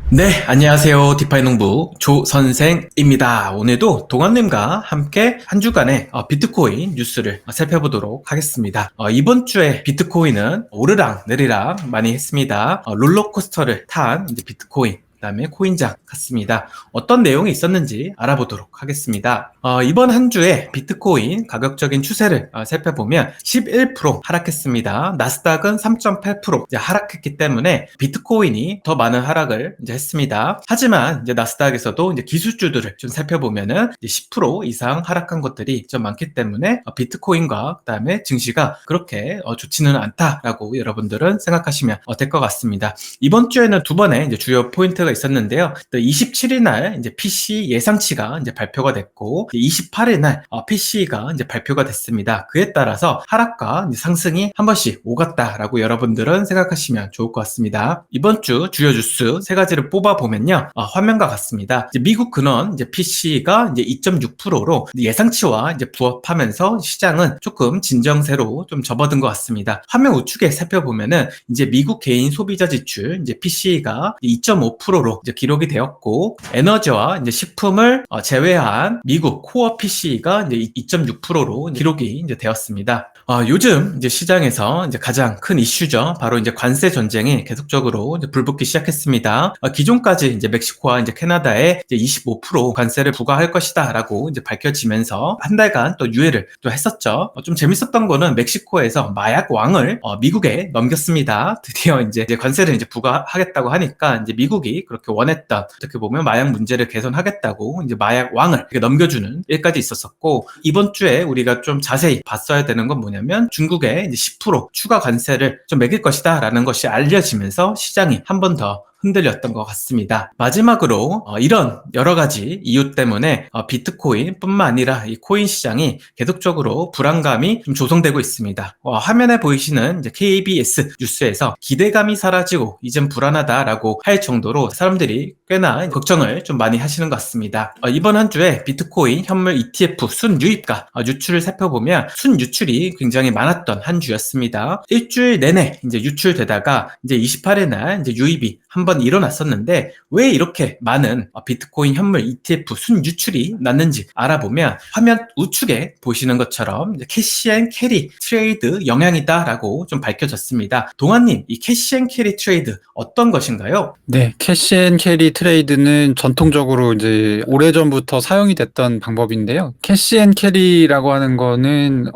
네, 안녕하세요. 디파이 농부 조 선생입니다. 오늘도 동원님과 함께 한 주간의 비트코인 뉴스를 살펴보도록 하겠습니다. 이번 주에 비트코인은 오르락 내리락 많이 했습니다. 롤러코스터를 탄 이제 비트코인, 그다음에 코인장 같습니다. 어떤 내용이 있었는지 알아보도록 하겠습니다. 이번 한 주에 비트코인 가격적인 추세를 살펴보면 11% 하락했습니다. 나스닥은 3.8% 이제 하락했기 때문에 비트코인이 더 많은 하락을 이제 했습니다. 하지만 이제 나스닥에서도 이제 기술주들을 좀 살펴보면은 이제 10% 이상 하락한 것들이 좀 많기 때문에 비트코인과 그다음에 증시가 그렇게 좋지는 않다라고 여러분들은 생각하시면 될 것 같습니다. 이번 주에는 두 번의 이제 주요 포인트가 있었는데요. 27일 날 이제 PC 예상치가 이제 발표가 됐고 28일 날 PC가 이제 발표가 됐습니다. 그에 따라서 하락과 이제 상승이 한 번씩 오갔다라고 여러분들은 생각하시면 좋을 것 같습니다. 이번 주 주요 뉴스 세 가지를 뽑아 보면요, 화면과 같습니다. 이제 미국 근원 이제 PC가 이제 2.6%로 예상치와 이제 부합하면서 시장은 조금 진정세로 좀 접어든 것 같습니다. 화면 우측에 살펴보면은 이제 미국 개인 소비자 지출 이제 PC가 2.5%로 이제 기록이 되었고, 에너지와 이제 식품을 제외한 미국 코어 PC가 이제 2.6%로 기록이 이제 되었습니다. 요즘 이제 시장에서 이제 가장 큰 이슈죠. 바로 이제 관세 전쟁이 계속적으로 이제 불붙기 시작했습니다. 기존까지 이제 멕시코와 이제 캐나다에 이제 25% 관세를 부과할 것이다라고 이제 밝혀지면서 한 달간 또 유예를 또 했었죠. 좀 재밌었던 거는 멕시코에서 마약 왕을 미국에 넘겼습니다. 드디어 이제 관세를 이제 부과하겠다고 하니까 이제 미국이 그렇게 원했던, 어떻게 보면 마약 문제를 개선하겠다고 이제 마약 왕을 이렇게 넘겨주는 일까지 있었었고, 이번 주에 우리가 좀 자세히 봤어야 되는 건 뭐냐면 중국에 이제 10% 추가 관세를 좀 매길 것이다 라는 것이 알려지면서 시장이 한 번 더 흔들렸던 것 같습니다. 마지막으로 이런 여러 가지 이유 때문에 비트코인 뿐만 아니라 이 코인 시장이 계속적으로 불안감이 좀 조성되고 있습니다. 화면에 보이시는 이제 KBS 뉴스에서 기대감이 사라지고 이젠 불안하다라고 할 정도로 사람들이 꽤나 걱정을 좀 많이 하시는 것 같습니다. 이번 한 주에 비트코인 현물 ETF 순유입과 유출을 살펴보면 순유출이 굉장히 많았던 한 주였습니다. 일주일 내내 이제 유출되다가 이제 28일 날 이제 유입이 한번 일어났었는데, 왜 이렇게 많은 비트코인 현물 ETF 순유출이 났는지 알아보면 화면 우측에 보시는 것처럼 캐시 앤 캐리 트레이드 영향이다라고 좀 밝혀졌습니다. 동아님, 이 캐시 앤 캐리 트레이드 어떤 것인가요? 네, 캐시 앤 캐리 트레이드는 전통적으로 이제 오래전부터 사용이 됐던 방법인데요. 캐시 앤 캐리라고 하는 거는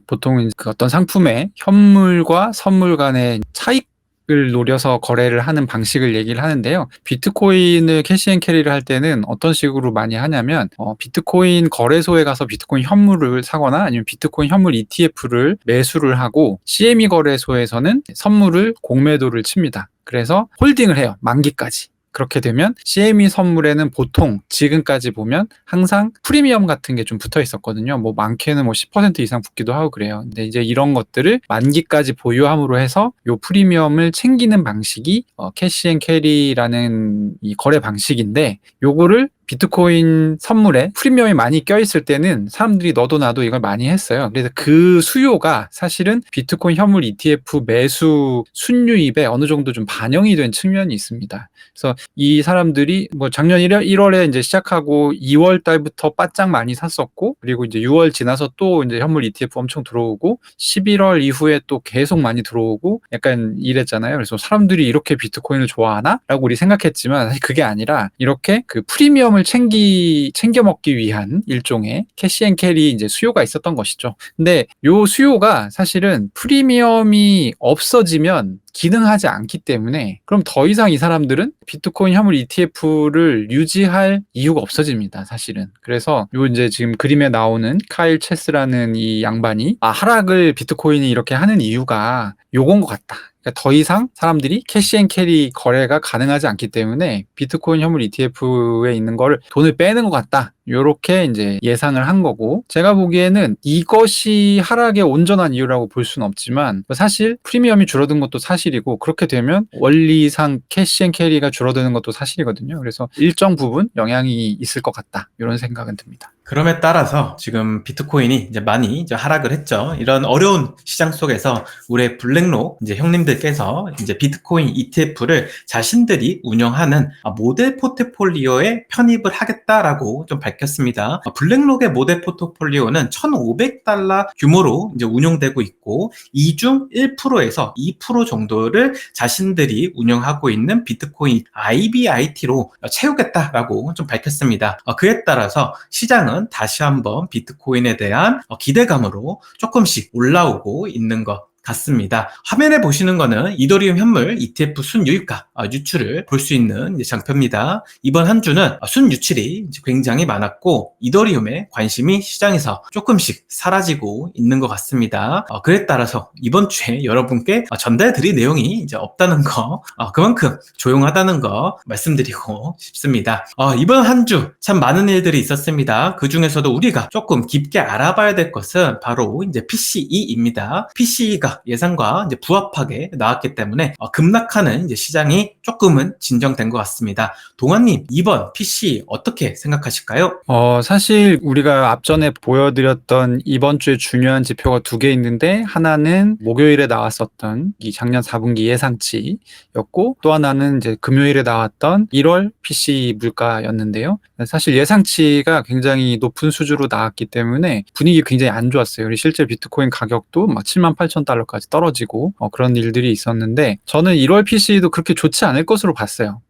보통 그 어떤 상품의 현물과 선물 간의 차익을 노려서 거래를 하는 방식을 얘기를 하는데요. 비트코인을 캐시 앤 캐리를 할 때는 어떤 식으로 많이 하냐면 비트코인 거래소에 가서 비트코인 현물을 사거나 아니면 비트코인 현물 ETF를 매수를 하고, CME 거래소에서는 선물을 공매도를 칩니다. 그래서 홀딩을 해요. 만기까지. 그렇게 되면 CME 선물에는 보통 지금까지 보면 항상 프리미엄 같은 게 좀 붙어 있었거든요. 뭐 많게는 뭐 10% 이상 붙기도 하고 그래요. 근데 이제 이런 것들을 만기까지 보유함으로 해서 요 프리미엄을 챙기는 방식이 캐시 앤 캐리라는 이 거래 방식인데, 요거를 비트코인 선물에 프리미엄이 많이 껴있을 때는 사람들이 너도 나도 이걸 많이 했어요. 그래서 그 수요가 사실은 비트코인 현물 ETF 매수 순유입에 어느 정도 좀 반영이 된 측면이 있습니다. 그래서 이 사람들이 뭐 작년 1월에 이제 시작하고 2월 달부터 바짝 많이 샀었고, 그리고 이제 6월 지나서 또 이제 현물 ETF 엄청 들어오고 11월 이후에 또 계속 많이 들어오고 약간 이랬잖아요. 그래서 사람들이 이렇게 비트코인을 좋아하나? 라고 우리 생각했지만 사실 그게 아니라 이렇게 그 프리미엄을 챙겨 먹기 위한 일종의 캐시 앤 캐리 이제 수요가 있었던 것이죠. 근데 요 수요가 사실은 프리미엄이 없어지면 기능하지 않기 때문에, 그럼 더 이상 이 사람들은 비트코인 현물 ETF를 유지할 이유가 없어집니다, 사실은. 그래서 요 이제 지금 그림에 나오는 카일 체스라는 이 양반이 하락을 비트코인이 이렇게 하는 이유가 요건 것 같다. 그러니까 더 이상 사람들이 캐시 앤 캐리 거래가 가능하지 않기 때문에 비트코인 현물 ETF에 있는 거를 돈을 빼는 것 같다. 요렇게 이제 예상을 한 거고, 제가 보기에는 이것이 하락의 온전한 이유라고 볼 수는 없지만 사실 프리미엄이 줄어든 것도 사실이고, 그렇게 되면 원리상 캐시 앤 캐리가 줄어드는 것도 사실이거든요. 그래서 일정 부분 영향이 있을 것 같다. 이런 생각은 듭니다. 그럼에 따라서 지금 비트코인이 이제 많이 이제 하락을 했죠. 이런 어려운 시장 속에서 우리의 블랙록 이제 형님들 분들께서 이제 비트코인 ETF를 자신들이 운영하는 모델 포트폴리오에 편입을 하겠다라고 좀 밝혔습니다. 블랙록의 모델 포트폴리오는 $1,500 규모로 이제 운용되고 있고, 이 중 1%에서 2% 정도를 자신들이 운영하고 있는 비트코인 IBIT로 채우겠다라고 좀 밝혔습니다. 그에 따라서 시장은 다시 한번 비트코인에 대한 기대감으로 조금씩 올라오고 있는 것 같습니다. 화면에 보시는 거는 이더리움 현물 ETF 순유입가 유출을 볼 수 있는 장표입니다. 이번 한 주는 순유출이 굉장히 많았고, 이더리움의 관심이 시장에서 조금씩 사라지고 있는 것 같습니다. 그에 따라서 이번 주에 여러분께 전달드릴 내용이 이제 없다는 거, 그만큼 조용하다는 거 말씀드리고 싶습니다. 이번 한 주 참 많은 일들이 있었습니다. 그 중에서도 우리가 조금 깊게 알아봐야 될 것은 바로 이제 PCE입니다. PCE가 예상과 이제 부합하게 나왔기 때문에 급락하는 이제 시장이 조금은 진정된 것 같습니다. 동환님, 이번 PCE 어떻게 생각하실까요? 사실 우리가 앞전에 보여드렸던 이번 주에 중요한 지표가 두 개 있는데, 하나는 목요일에 나왔었던 이 작년 4분기 예상치였고, 또 하나는 이제 금요일에 나왔던 1월 PCE 물가였는데요. 사실 예상치가 굉장히 높은 수준으로 나왔기 때문에 분위기 굉장히 안 좋았어요. 그리고 실제 비트코인 가격도 막 78,000달러까지 떨어지고 그런 일들이 있었는데, 저는 1월 PCE도 그렇게 좋지 않을 것으로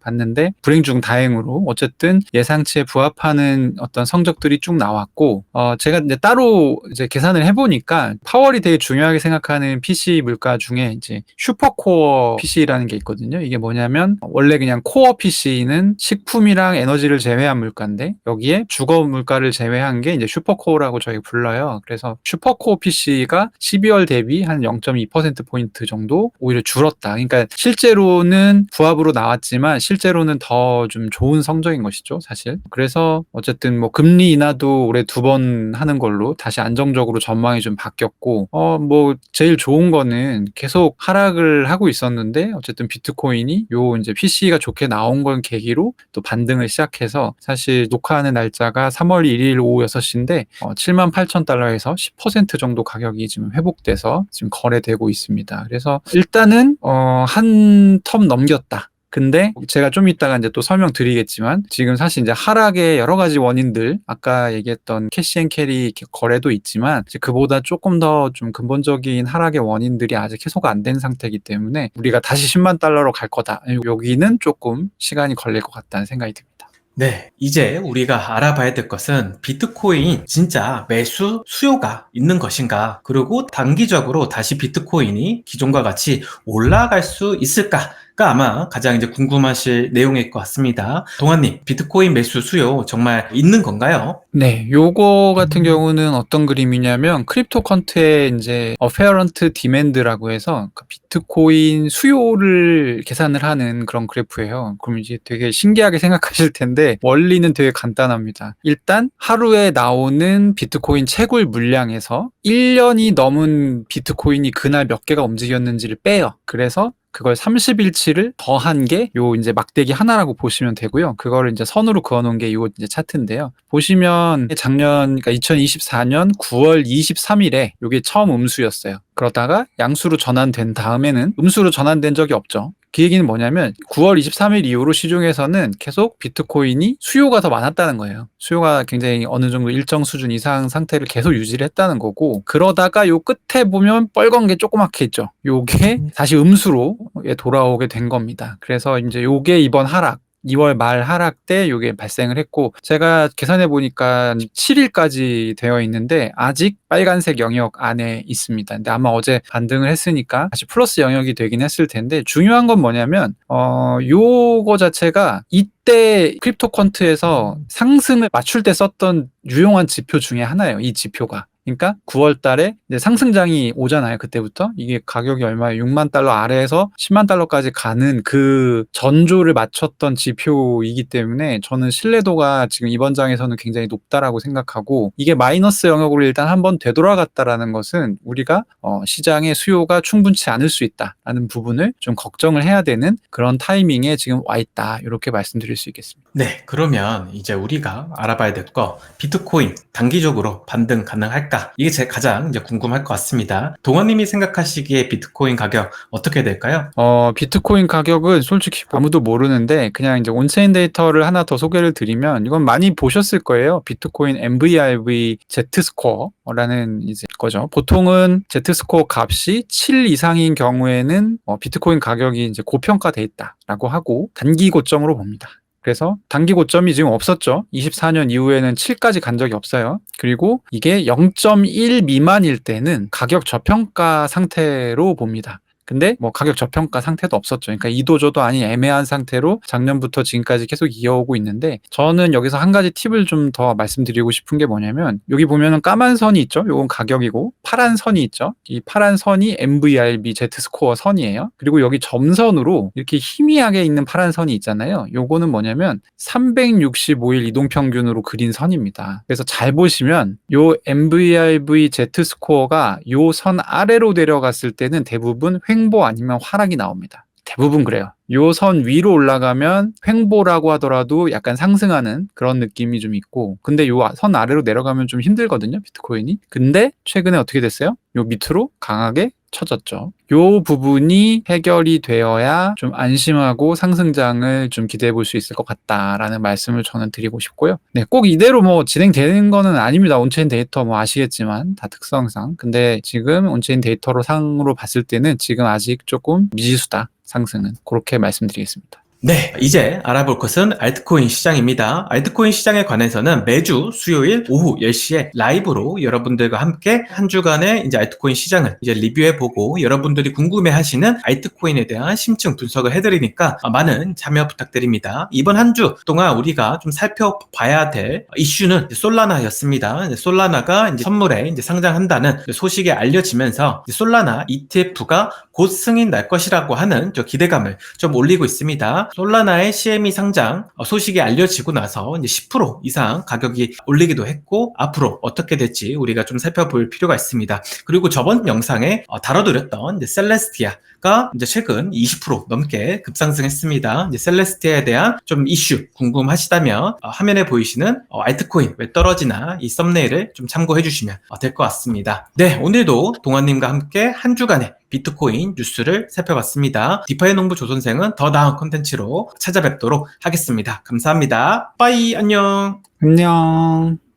봤는데 불행 중 다행으로 어쨌든 예상치에 부합하는 어떤 성적들이 쭉 나왔고, 제가 이제 따로 이제 계산을 해보니까 파월이 되게 중요하게 생각하는 PC 물가 중에 이제 슈퍼코어 PC라는 게 있거든요. 이게 뭐냐면 원래 그냥 코어 PC는 식품이랑 에너지를 제외한 물가인데, 여기에 주거 물가를 제외한 게 이제 슈퍼코어라고 저희가 불러요. 그래서 슈퍼코어 PC가 12월 대비 한 0.2%포인트 정도 오히려 줄었다. 그러니까 실제로는 부합으로 나왔지만 실제로는 더 좀 좋은 성적인 것이죠, 사실. 그래서 어쨌든 뭐 금리 인하도 올해 2번 하는 걸로 다시 안정적으로 전망이 좀 바뀌었고, 뭐 제일 좋은 거는 계속 하락을 하고 있었는데 어쨌든 비트코인이 요 이제 PC가 좋게 나온 건 계기로 또 반등을 시작해서, 사실 녹화하는 날짜가 3월 1일 오후 6시인데 78,000달러에서 10% 정도 가격이 지금 회복돼서 지금 거래되고 있습니다. 그래서 일단은 한 텀 넘겼다. 근데 제가 좀 이따가 이제 또 설명드리겠지만, 지금 사실 이제 하락의 여러 가지 원인들, 아까 얘기했던 캐시앤캐리 거래도 있지만 이제 그보다 조금 더 좀 근본적인 하락의 원인들이 아직 해소가 안 된 상태이기 때문에 우리가 다시 10만 달러로 갈 거다, 여기는 조금 시간이 걸릴 것 같다는 생각이 듭니다. 네, 이제 우리가 알아봐야 될 것은 비트코인 진짜 매수 수요가 있는 것인가, 그리고 단기적으로 다시 비트코인이 기존과 같이 올라갈 수 있을까가 아마 가장 이제 궁금하실 내용일 것 같습니다. 동환님, 비트코인 매수 수요 정말 있는 건가요? 네, 요거 같은 경우는 어떤 그림이냐면 크립토 컨트의 이제 어페어런트 디맨드라고 해서 그 비트코인 수요를 계산을 하는 그런 그래프예요. 그럼 이제 되게 신기하게 생각하실 텐데 원리는 되게 간단합니다. 일단 하루에 나오는 비트코인 채굴 물량에서 1년이 넘은 비트코인이 그날 몇 개가 움직였는지를 빼요. 그래서 그걸 30일치를 더한 게 요 이제 막대기 하나라고 보시면 되고요. 그거를 이제 선으로 그어 놓은 게 요 이제 차트인데요. 보시면 작년, 그러니까 2024년 9월 23일에 요게 처음 음수였어요. 그러다가 양수로 전환된 다음에는 음수로 전환된 적이 없죠. 그 얘기는 뭐냐면 9월 23일 이후로 시중에서는 계속 비트코인이 수요가 더 많았다는 거예요. 수요가 굉장히 어느 정도 일정 수준 이상 상태를 계속 유지를 했다는 거고, 그러다가 요 끝에 보면 빨간 게 조그맣게 있죠. 요게 다시 음수로 돌아오게 된 겁니다. 그래서 이제 요게 이번 하락, 2월 말 하락 때 요게 발생을 했고, 제가 계산해 보니까 7일까지 되어 있는데 아직 빨간색 영역 안에 있습니다. 근데 아마 어제 반등을 했으니까 다시 플러스 영역이 되긴 했을 텐데, 중요한 건 뭐냐면 요거 자체가 이때 크립토 퀀트에서 상승을 맞출 때 썼던 유용한 지표 중에 하나예요, 이 지표가. 그러니까 9월 달에 이제 상승장이 오잖아요. 그때부터 이게 가격이 얼마예요? 6만 달러 아래에서 10만 달러까지 가는 그 전조를 맞췄던 지표이기 때문에 저는 신뢰도가 지금 이번 장에서는 굉장히 높다라고 생각하고, 이게 마이너스 영역으로 일단 한번 되돌아갔다라는 것은 우리가 시장의 수요가 충분치 않을 수 있다라는 부분을 좀 걱정을 해야 되는 그런 타이밍에 지금 와 있다, 이렇게 말씀드릴 수 있겠습니다. 네, 그러면 이제 우리가 알아봐야 될 거, 비트코인 단기적으로 반등 가능할까? 할까? 이게 제 가장 이제 궁금할 것 같습니다. 동원님이 생각하시기에 비트코인 가격 어떻게 될까요? 비트코인 가격은 솔직히 아무도 모르는데 그냥 이제 온체인 데이터를 하나 더 소개를 드리면 이건 많이 보셨을 거예요. 비트코인 MVRV Z스코어라는 이제 거죠. 보통은 Z스코어 값이 7 이상인 경우에는 비트코인 가격이 이제 고평가돼 있다라고 하고 단기 고점으로 봅니다. 그래서 단기 고점이 지금 없었죠. 24년 이후에는 7까지 간 적이 없어요. 그리고 이게 0.1 미만일 때는 가격 저평가 상태로 봅니다. 근데 뭐 가격 저평가 상태도 없었죠. 그러니까 이도저도 아닌 애매한 상태로 작년부터 지금까지 계속 이어오고 있는데, 저는 여기서 한 가지 팁을 좀 더 말씀드리고 싶은 게 뭐냐면, 여기 보면은 까만 선이 있죠. 요건 가격이고, 파란 선이 있죠. 이 파란 선이 MVRV Z스코어 선이에요. 그리고 여기 점선으로 이렇게 희미하게 있는 파란 선이 있잖아요. 요거는 뭐냐면 365일 이동평균으로 그린 선입니다. 그래서 잘 보시면 요 MVRV Z스코어가 요 선 아래로 내려갔을 때는 대부분 횡보 아니면 하락이 나옵니다. 대부분 그래요. 요 선 위로 올라가면 횡보라고 하더라도 약간 상승하는 그런 느낌이 좀 있고, 근데 요 선 아래로 내려가면 좀 힘들거든요, 비트코인이. 근데 최근에 어떻게 됐어요? 요 밑으로 강하게 쳐졌죠. 요 부분이 해결이 되어야 좀 안심하고 상승장을 좀 기대해 볼 수 있을 것 같다라는 말씀을 저는 드리고 싶고요. 네, 꼭 이대로 뭐 진행되는 거는 아닙니다. 온체인 데이터 뭐 아시겠지만 다 특성상. 근데 지금 온체인 데이터로 상으로 봤을 때는 지금 아직 조금 미지수다, 상승은. 그렇게 말씀드리겠습니다. 네, 이제 알아볼 것은 알트코인 시장입니다. 알트코인 시장에 관해서는 매주 수요일 오후 10시에 라이브로 여러분들과 함께 한 주간의 이제 알트코인 시장을 이제 리뷰해보고, 여러분들이 궁금해하시는 알트코인에 대한 심층 분석을 해드리니까 많은 참여 부탁드립니다. 이번 한 주 동안 우리가 좀 살펴봐야 될 이슈는 솔라나였습니다. 솔라나가 이제 선물에 이제 상장한다는 소식이 알려지면서 솔라나 ETF가 곧 승인 날 것이라고 하는 저 기대감을 좀 올리고 있습니다. 솔라나의 CME 상장 소식이 알려지고 나서 이제 10% 이상 가격이 올리기도 했고, 앞으로 어떻게 될지 우리가 좀 살펴볼 필요가 있습니다. 그리고 저번 영상에 다뤄드렸던 이제 셀레스티아가 이제 최근 20% 넘게 급상승했습니다. 이제 셀레스티아에 대한 좀 이슈 궁금하시다면 화면에 보이시는 알트코인 왜 떨어지나 이 썸네일을 좀 참고해 주시면 될 것 같습니다. 네, 오늘도 동원님과 함께 한 주간의 비트코인 뉴스를 살펴봤습니다. 디파이 농부 조선생은 더 나은 콘텐츠로 찾아뵙도록 하겠습니다. 감사합니다. 빠이, 안녕. 안녕.